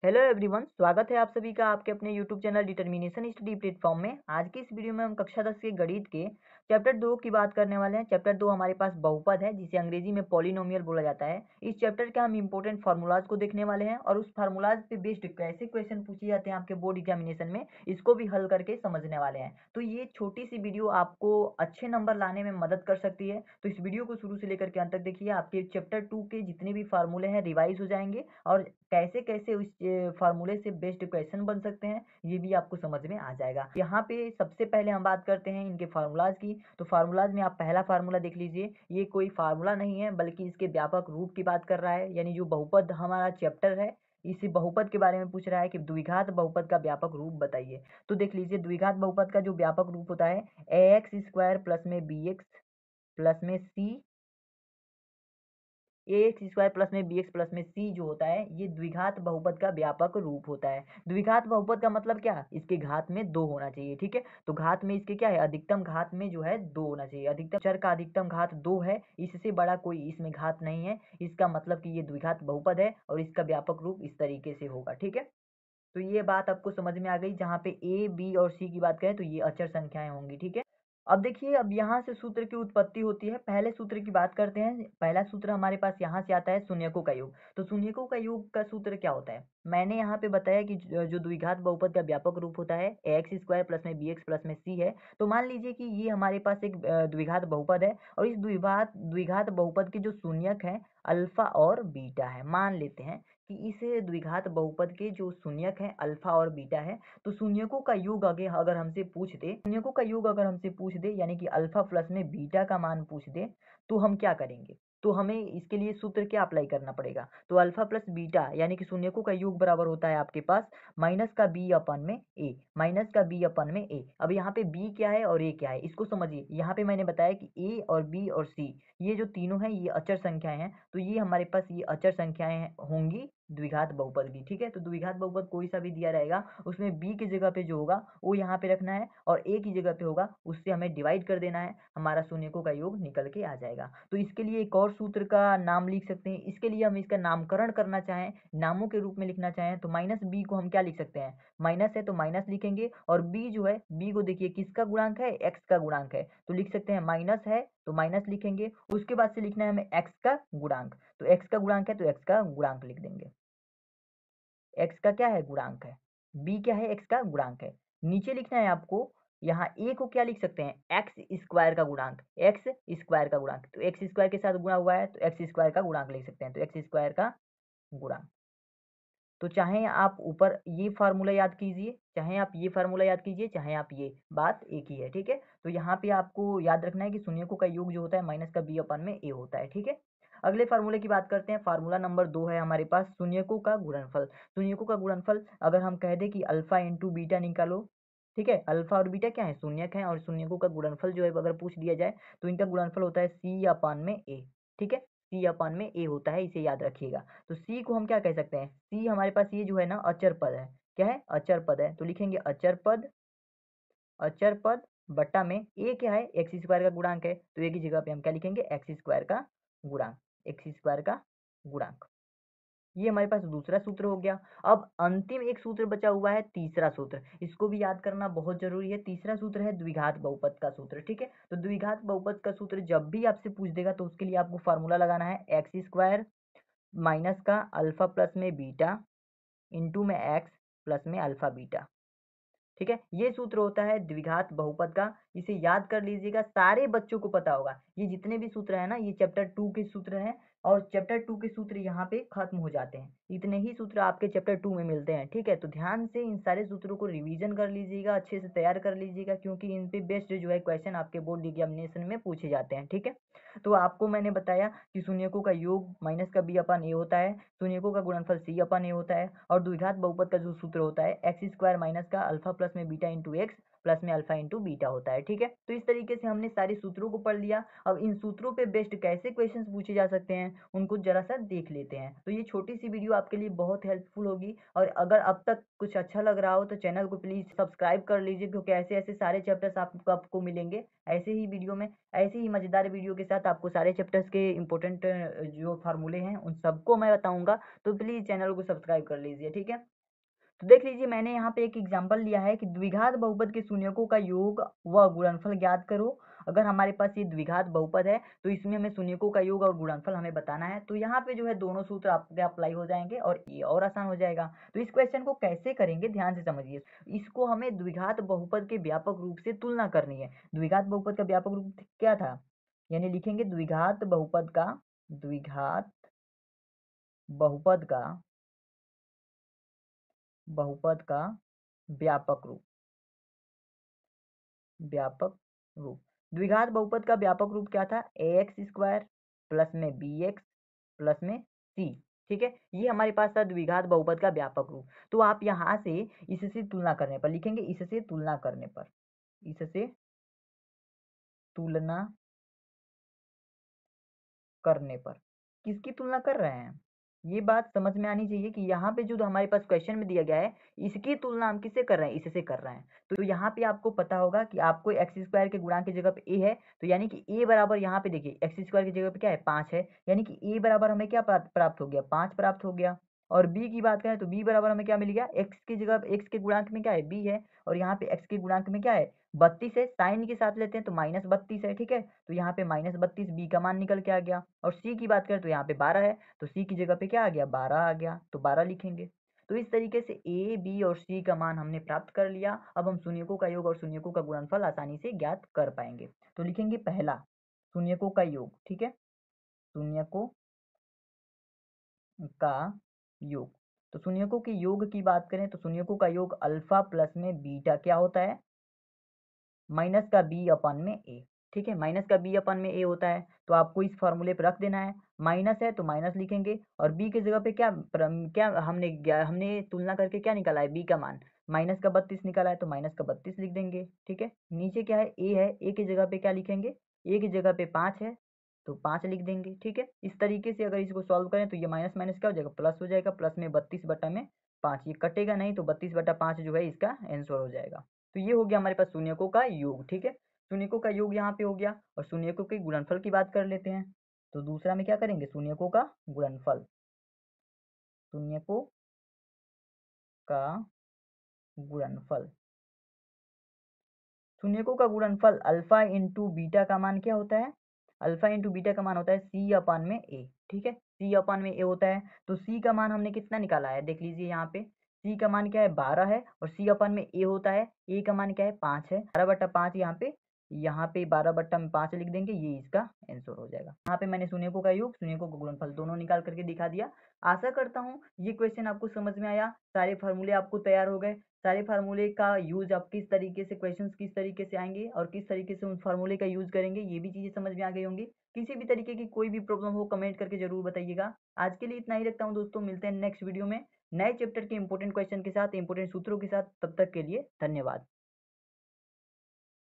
Hello everyone, स्वागत है आप सभी का आपके अपने YouTube channel determination study platform में। आज की इस वीडियो में हम कक्षा 10 के गणित के चैप्टर 2 की बात करने वाले हैं। चैप्टर 2 हमारे पास बहुपद है, जिसे अंग्रेजी में पॉलिनोमियल बोला जाता है। इस चैप्टर के हम इंपॉर्टेंट फार्मूलाज को देखने वाले हैं और उस फार्मूलाज पे बेस्ड कैसे क्वेश्चन पूछे जाते हैं आपके बोर्ड एग्जामिनेशन में, इसको भी हल करके समझने वाले हैं। तो ये छोटी सी वीडियो आपको अच्छे नंबर लाने में मदद कर सकती है। तो इस वीडियो को शुरू से लेकर के अंत तक देखिए, आपके चैप्टर 2 के जितने भी फार्मूले हैं रिवाइज हो जाएंगे और कैसे कैसे उस फार्मूले से बेस्ड क्वेश्चन बन सकते हैं ये भी आपको समझ में आ जाएगा। यहाँ पे सबसे पहले हम बात करते हैं इनके फार्मूलाज की। तो फार्मूलाज में आप पहला फार्मूला देख लीजिए। ये कोई फार्मूला नहीं है बल्कि इसके व्यापक रूप की बात कर रहा है, यानी जो बहुपद हमारा चैप्टर है इसी बहुपद के बारे में पूछ रहा है कि द्विघात बहुपद का व्यापक रूप बताइए। तो देख लीजिए, द्विघात बहुपद का जो व्यापक रूप होता है ax स्क्वायर प्लस में bx प्लस में c, ए एक्स स्क्वायर प्लस में बी एक्स प्लस में सी जो होता है ये द्विघात बहुपद का व्यापक रूप होता है। द्विघात बहुपद का मतलब क्या, इसके घात में दो होना चाहिए। ठीक है, तो घात में इसके क्या है, अधिकतम घात में जो है दो होना चाहिए। अधिकतम चर का अधिकतम घात दो है, इससे बड़ा कोई इसमें घात नहीं है। इसका मतलब कि ये द्विघात बहुपद है और इसका व्यापक रूप इस तरीके से होगा। ठीक है, तो ये बात आपको समझ में आ गई। जहाँ पे ए बी और सी की बात करें तो ये अचर संख्याएं होंगी। ठीक है, अब देखिए, अब यहाँ से सूत्र की उत्पत्ति होती है। पहले सूत्र की बात करते हैं। पहला सूत्र हमारे पास यहाँ से आता है शून्यकों का योग। तो शून्यकों का योग का सूत्र क्या होता है, मैंने यहाँ पे बताया कि जो द्विघात बहुपद का व्यापक रूप होता है एक्स स्क्वायर प्लस में बी एक्स प्लस में सी है। तो मान लीजिए कि ये हमारे पास एक द्विघात बहुपद है और इस द्विघात बहुपद के जो शून्यक है अल्फा और बीटा है। मान लेते हैं कि इस द्विघात बहुपद के जो शून्यक है अल्फा और बीटा है। तो शून्यकों का योग अगर हमसे पूछ दे, शून्यकों का योग अगर हमसे पूछ दे यानी कि अल्फा प्लस में बीटा का मान पूछ दे, तो हम क्या करेंगे। तो हमें इसके लिए सूत्र क्या अप्लाई करना पड़ेगा, तो अल्फा प्लस बीटा यानी कि शून्यकों का योग बराबर होता है आपके पास माइनस का बी अपन में ए, माइनस का बी अपन में ए। अब यहाँ पे बी क्या है और ए क्या है इसको समझिए। यहाँ पे मैंने बताया कि ए और बी और सी ये जो तीनों हैं ये अचर संख्याएं हैं। तो ये हमारे पास ये अचर संख्याएं होंगी द्विघात बहुपद की। ठीक है, तो द्विघात बहुपद कोई सा भी दिया रहेगा उसमें बी की जगह पे जो होगा वो यहाँ पे रखना है और ए की जगह पे होगा उससे हमें डिवाइड कर देना है, हमारा शून्यकों का योग निकल के आ जाएगा। तो इसके लिए एक और सूत्र का नाम लिख सकते हैं। इसके लिए हम इसका नामकरण करना चाहें, नामों के रूप में लिखना चाहें तो माइनस बी को हम क्या लिख सकते हैं, माइनस है तो माइनस लिखेंगे और बी जो है बी को देखिए किसका गुणांक है, एक्स का गुणांक है। तो लिख सकते हैं माइनस है तो माइनस लिखेंगे, उसके बाद से लिखना है हमें एक्स का गुणांक। तो एक्स का गुणांक है तो एक्स का गुणांक लिख देंगे। एक्स का क्या है, गुणांक है। बी क्या है, एक्स का गुणांक है। नीचे लिखना है आपको, यहाँ ए को क्या लिख सकते हैं, एक्स स्क्वायर का गुणांक, एक्स स्क्वायर का गुणांक। तो एक्स स्क्वायर के साथ गुणा हुआ है तो एक्स स्क्वायर का गुणांक लिख सकते हैं, तो एक्स स्क्वायर का गुणांक। तो चाहे आप ऊपर ये फार्मूला याद कीजिए, चाहे आप ये फार्मूला याद कीजिए, चाहे आप ये, बात एक ही है। ठीक है, तो यहाँ पे आपको याद रखना है कि शून्यकों का योग जो होता है माइनस का बी अपन में ए होता है। ठीक है, अगले फार्मूले की बात करते हैं। फार्मूला नंबर 2 है हमारे पास शून्यकों का गुणनफल। शून्यकों का गुणनफल अगर हम कह दें कि अल्फा इंटू बीटा निकालो, ठीक है, अल्फा और बीटा क्या है, शून्यक है और शून्यकों का गुणनफल जो है अगर पूछ दिया जाए तो इनका गुणनफल होता है सी अपान में ए। ठीक है, सी अपान में ए होता है, इसे याद रखिएगा। तो सी को हम क्या कह सकते हैं, सी हमारे पास ये जो है ना अचर पद है, क्या है, अचर पद है। तो लिखेंगे अचर पद, अचर पद बट्टा में ए क्या है, एक्स स्क्वायर का गुणांक है। तो ए की जगह पे हम क्या लिखेंगे, एक्स स्क्वायर का गुणांक, एक्स स्क्वायर का गुणांक। ये हमारे पास दूसरा सूत्र हो गया। अब अंतिम एक सूत्र बचा हुआ है, तीसरा सूत्र, इसको भी याद करना बहुत जरूरी है। तीसरा सूत्र है द्विघात बहुपद का सूत्र। ठीक है, तो द्विघात बहुपद का सूत्र जब भी आपसे पूछ देगा तो उसके लिए आपको फार्मूला लगाना है एक्स स्क्वायर माइनस का अल्फा प्लस में बीटा इंटू में एक्स प्लस में अल्फा बीटा। ठीक है, ये सूत्र होता है द्विघात बहुपद का, इसे याद कर लीजिएगा, सारे बच्चों को पता होगा। ये जितने भी सूत्र है ना ये चैप्टर 2 के सूत्र हैं और चैप्टर 2 के सूत्र यहाँ पे खत्म हो जाते हैं। इतने ही सूत्र आपके चैप्टर 2 में मिलते हैं। ठीक है, तो ध्यान से इन सारे सूत्रों को रिवीजन कर लीजिएगा, अच्छे से तैयार कर लीजिएगा, क्योंकि इन पे बेस्ड जो है क्वेश्चन आपके बोर्ड एग्जामिनेशन में पूछे जाते हैं। ठीक है, तो आपको मैंने बताया कि शून्यकों का योग माइनस का बी अपन ए होता है, शून्यकों का गुणनफल सी अपन ए होता है और द्विघात बहुपद का जो सूत्र होता है एक्स स्क्वायर माइनस का अल्फा प्लस में बीटा इंटू एक्स प्लस में अल्फा इंटू बीटा होता है। ठीक है, तो इस तरीके से हमने सारे सूत्रों को पढ़ लिया। अब इन सूत्रों पे बेस्ड कैसे क्वेश्चंस पूछे जा सकते हैं उनको जरा सा देख लेते हैं। तो ये छोटी सी वीडियो आपके लिए बहुत हेल्पफुल होगी, और अगर अब तक कुछ अच्छा लग रहा हो तो चैनल को प्लीज सब्सक्राइब कर लीजिए, क्योंकि ऐसे ऐसे सारे चैप्टर्स आपको मिलेंगे ऐसे ही वीडियो में, ऐसे ही मजेदार वीडियो के साथ आपको सारे चैप्टर्स के इंपॉर्टेंट जो फार्मूले हैं उन सबको मैं बताऊंगा। तो प्लीज चैनल को सब्सक्राइब कर लीजिए। ठीक है, तो देख लीजिए मैंने यहाँ पे एक एग्जांपल लिया है कि द्विघात बहुपद के शून्यकों का योग व गुणनफल ज्ञात करो। अगर हमारे पास ये द्विघात बहुपद है तो इसमें हमें शून्यकों का योग और गुणनफल हमें बताना है। तो यहाँ पे जो है दोनों सूत्र आपके अप्लाई हो जाएंगे और ये और आसान हो जाएगा। तो इस क्वेश्चन को कैसे करेंगे ध्यान से समझिए। इसको हमें द्विघात बहुपद के व्यापक रूप से तुलना करनी है। द्विघात बहुपद का व्यापक रूप क्या था, यानी लिखेंगे द्विघात बहुपद का बहुपद का व्यापक रूप द्विघात बहुपद का व्यापक रूप क्या था, ए एक्स स्क्वायर प्लस में बी एक्स प्लस में सी। ठीक है, ये हमारे पास था द्विघात बहुपद का व्यापक रूप। तो आप यहाँ से इससे तुलना करने पर लिखेंगे, इससे तुलना करने पर किसकी तुलना कर रहे हैं, ये बात समझ में आनी चाहिए कि यहाँ पे जो हमारे पास क्वेश्चन में दिया गया है इसकी तुलना हम किससे कर रहे हैं, इससे कर रहे हैं। तो यहाँ पे आपको पता होगा कि आपको एक्स स्क्वायर के गुणांक की जगह पे ए है, तो यानी कि ए बराबर यहाँ पे देखिए एक्स स्क्वायर की जगह पे क्या है 5 है, यानी कि ए बराबर हमें क्या प्राप्त हो गया 5 प्राप्त हो गया। और बी की बात करें तो बी बराबर हमें क्या मिल गया, एक्स की जगह एक्स के गुणांक में क्या है बी है, और यहाँ पे एक्स के गुणांक में क्या है 32 है, साइन के साथ लेते हैं तो -32 है। ठीक है, तो यहाँ पे -32 बी का मान निकल के आ गया। और सी की बात करें तो यहाँ पे 12 है, तो सी की जगह पे क्या आ गया 12 आ गया, तो 12 लिखेंगे। तो इस तरीके से ए बी और सी का मान हमने प्राप्त कर लिया। अब हम शून्यकों का योग और शून्यकों का गुणनफल आसानी से ज्ञात कर पाएंगे। तो लिखेंगे पहला शून्यकों का योग। ठीक है, शून्यकों का योग, तो शून्यकों के योग की बात करें तो शून्यकों का योग अल्फा प्लस में बीटा क्या होता है, माइनस का बी अपन में ए। ठीक है, माइनस का बी अपन में ए होता है, तो आपको इस फॉर्मूले पे रख देना है। माइनस है तो माइनस लिखेंगे, और बी की जगह पे क्या हमने तुलना करके क्या निकाला है बी का मान माइनस का 32 निकाला है, तो माइनस का 32 लिख देंगे। ठीक है, नीचे क्या है, ए की जगह पे क्या लिखेंगे, ए की जगह पे 5 है, तो 5 लिख देंगे। ठीक है, इस तरीके से अगर इसको सॉल्व करें तो ये माइनस माइनस क्या हो जाएगा प्लस हो जाएगा, प्लस में 32 बटा में 5, ये कटेगा नहीं, तो 32 बटा 5 जो है इसका आंसर हो जाएगा। तो ये हो गया हमारे पास शून्यकों का योग। ठीक है, शून्यकों का योग यहाँ पे हो गया, और शून्यकों के गुणनफल की बात कर लेते हैं। तो दूसरा में क्या करेंगे, शून्यकों का गुणनफल, शून्यकों का गुणनफल शून्यकों का गुणनफल अल्फा इंटू बीटा का मान क्या होता है, अल्फा इंटू बीटा का मान होता है सी अपान में ए। ठीक है, सी अपान में ए होता है, तो सी का मान हमने कितना निकाला है देख लीजिए, यहाँ पे सी का मान क्या है 12 है, और सी अपान में ए होता है, ए का मान क्या है 5 है, 12/5 यहाँ पे 12/5 लिख देंगे, ये इसका आंसर हो जाएगा। यहाँ पे मैंने शून्यकों का योग शून्यकों का गुणनफल दोनों निकाल करके दिखा दिया। आशा करता हूँ ये क्वेश्चन आपको समझ में आया, सारे फार्मूले आपको तैयार हो गए। सारे फार्मूले का यूज आप किस तरीके से क्वेश्चंस किस तरीके से आएंगे और किस तरीके से उन फार्मूले का यूज करेंगे, ये भी चीजें समझ में आ गई होंगी। किसी भी तरीके की कोई भी प्रॉब्लम हो कमेंट करके जरूर बताइएगा। आज के लिए इतना ही रखता हूँ दोस्तों, मिलते हैं नेक्स्ट वीडियो में नए चैप्टर के इंपॉर्टेंट क्वेश्चन के साथ, इंपॉर्टेंट सूत्रों के साथ। तब तक के लिए धन्यवाद।